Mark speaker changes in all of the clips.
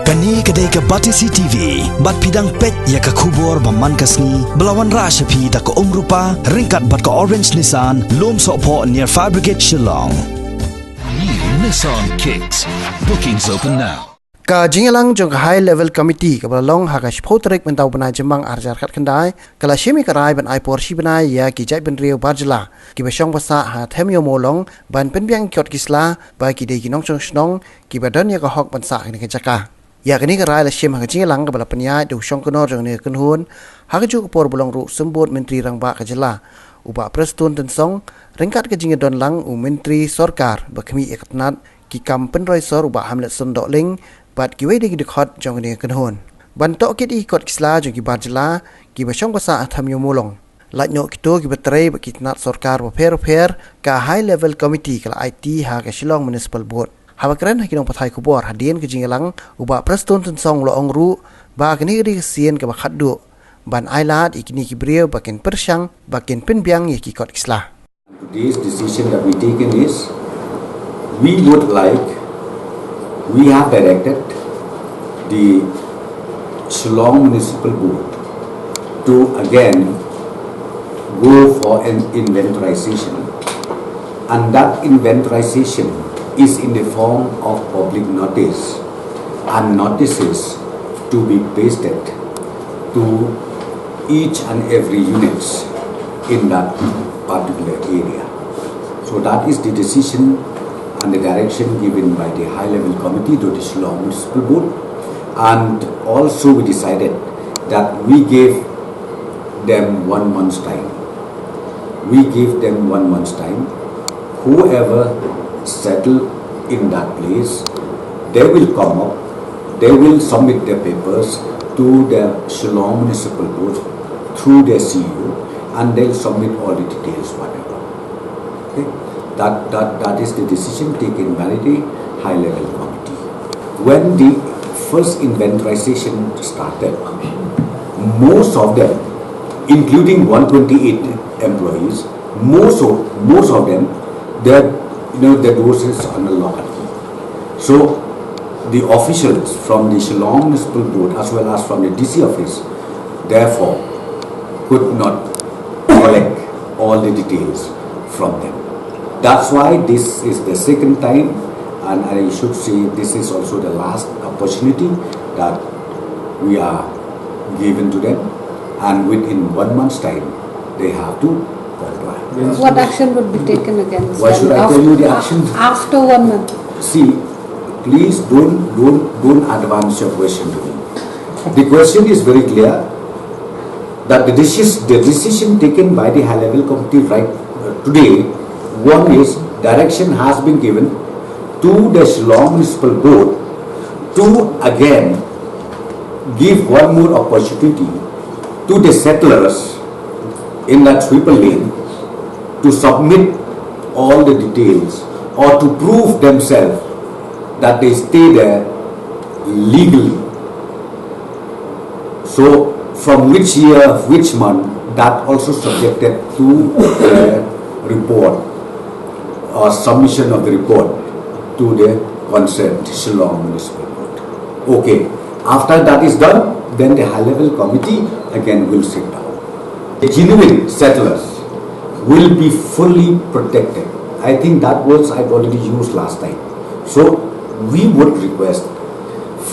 Speaker 1: Kani kedai ke Batisi TV, bat pidang pet ya ke kubur baman kasni, belawan rasa pi da ke rupa, ringkat bat ke orange Nissan, lom sokpo near Fire Brigade Shillong.
Speaker 2: New Nissan Kicks. Bookings open now.
Speaker 3: Ka jingalang jong high level committee ka Mawlong ha ka shpotrek mentau benai jembang arjar khat kendai kala shemi karai ban ai por Shibnai ya ki jai ben riu Jylla ki besong basa ha themyo Mawlong ban Pynbiang kyot kisla ba ki de ki nong chong snong ki badan ya ka hok ban sa ni ka jaka ya kini karai la shem ha ka jingalang ka bala panya du shong kono jong ne kun hun ha ka ju por bolong ru sembut menteri rang ba ka Jylla uba prestun ten song ringkat ka jingadon lang menteri sorkar ba khmi ekatnat ki kam penroi sor uba hamlet sondok ling bat kiwai di dekat jong ni kenhon bantok kit ikot kisla jong ki Jylla ki basong basa athamyo Mawlong latno kito ki batrai ba kitnat sarkar ba pher ka high level committee kala IT ha ka Shillong municipal board hawakran ha kinong pathai kubor hadien ke jingalang uba preston ten song lo ongru ba kini ri sien ka ba khaddu ban ailat ikini ki brio bakin persyang bakin Pynbiang ye ki kot kisla.
Speaker 4: Today's decision that we taken is we have directed the Shillong Municipal Board to again go for an inventorization, and that inventorization is in the form of public notice and notices to be pasted to each and every units in that particular area. So that is the decision and the direction given by the high-level committee to the Shillong Municipal Board, and also we decided that we gave them 1 month's time. We gave them 1 month's time. Whoever settle in that place, they will come up, they will submit their papers to the Shillong Municipal Board through their CEO, and they'll submit all the details, whatever. Okay? That is the decision taken by the high-level committee. When the first inventorization started, most of them, including 128 employees, most of them, their doors is unlocked. So the officials from the Shillong Municipal Board as well as from the DC office, therefore, could not collect all the details from them. That's why this is the second time, and I should say this is also the last opportunity that we are given to them, and within 1 month's time they have to comply.
Speaker 5: What action would be taken against
Speaker 4: Why should I tell you the action?
Speaker 5: After 1 month.
Speaker 4: See, please don't advance your question to me. The question is very clear that the decision taken by the high-level committee right today. One is direction has been given to the Shillong Municipal Board to again give one more opportunity to the settlers in that triple lane to submit all the details or to prove themselves that they stay there legally. So from which year, which month, that also subjected to the report or submission of the report to the concerned Shillong Municipal Board. Okay, after that is done, then the high-level committee again will sit down. The genuine settlers will be fully protected. I think that words I've already used last time. So we would request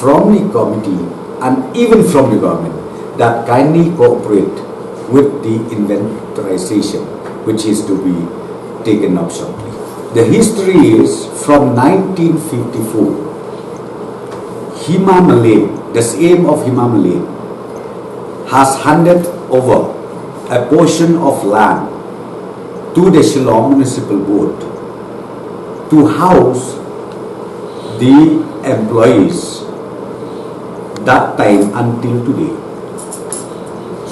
Speaker 4: from the committee and even from the government that kindly cooperate with the inventorization which is to be taken up shortly. The history is from 1954. Malay, the same of Malay, has handed over a portion of land to the Shillong Municipal Board to house the employees that time until today.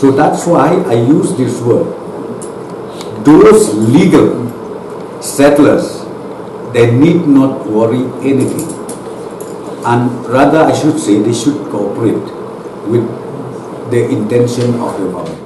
Speaker 4: So that's why I use this word. Those legal settlers, they need not worry anything, and rather I should say they should cooperate with the intention of the government.